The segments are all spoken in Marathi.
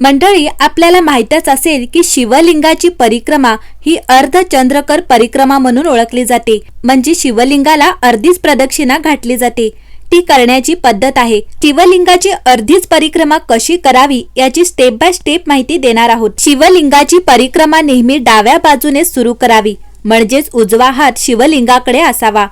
मंडळी, आपल्याला माहीतच असेल की शिवलिंगाची परिक्रमा ही अर्धचंद्रकर परिक्रमा म्हणून ओळखली जाते. म्हणजे शिवलिंगाला अर्धीच प्रदक्षिणा घातली जाते. ती करण्याची पद्धत आहे. शिवलिंगाची अर्धीच परिक्रमा कशी करावी याची स्टेप बाय स्टेप माहिती देणार आहोत. शिवलिंगाची परिक्रमा नेहमी डाव्या बाजूने सुरू करावी, म्हणजेच उजवा हात शिवलिंगाकडे असावा.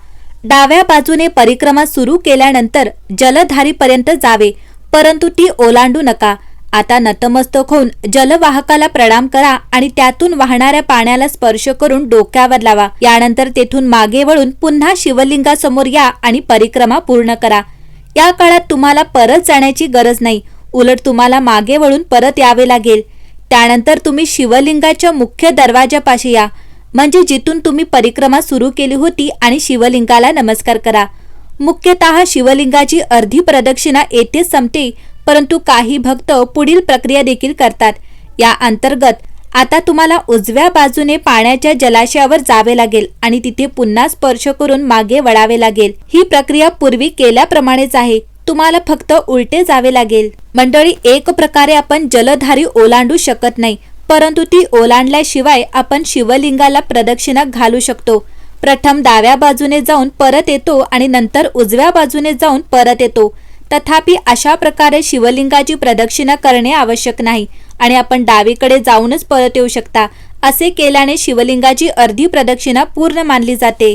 डाव्या बाजूने परिक्रमा सुरू केल्यानंतर जलधारीपर्यंत जावे, परंतु ती ओलांडू नका. आता नतमस्तक होऊन जलवाहकाला प्रणाम करा आणि त्यातून वाहणाऱ्या पाण्याला स्पर्श करून डोक्यावर लावा. यानंतर तेथून मागे वळून पुन्हा शिवलिंगासमोर या आणि परिक्रमा पूर्ण करा. या काळात तुम्हाला परत जाण्याची गरज नाही, उलट तुम्हाला मागे वळून परत यावे लागेल. त्यानंतर तुम्ही शिवलिंगाच्या मुख्य दरवाजापाशी या, म्हणजे जिथून तुम्ही परिक्रमा सुरू केली होती, आणि शिवलिंगाला नमस्कार करा. मुख्यतः शिवलिंगाची अर्धी प्रदक्षिणा येथेच संपते, परंतु काही भक्त पुढील प्रक्रिया देखील करतात. या अंतर्गत आता तुम्हाला उजव्या बाजूने पाण्याच्या जलाशयावर जावे लागेल आणि तिथे पुन्हा स्पर्श करून मागे वळावे लागेल. ही प्रक्रिया पूर्वी केल्याप्रमाणेच आहे, तुम्हाला फक्त उलटे जावे लागेल. मंडळी, एक प्रकारे आपण जलधारी ओलांडू शकत नाही, परंतु ती ओलांडल्याशिवाय आपण शिवलिंगाला प्रदक्षिणा घालू शकतो. प्रथम डाव्या बाजूने जाऊन परत येतो आणि नंतर उजव्या बाजूने जाऊन परत येतो. तथापि अशा प्रकारे शिवलिंगाची प्रदक्षिणा करणे आवश्यक नाही आणि आपण डावीकडे जाऊनच परत येऊ शकता. असे केल्याने शिवलिंगाची अर्धी प्रदक्षिणा पूर्ण मानली जाते.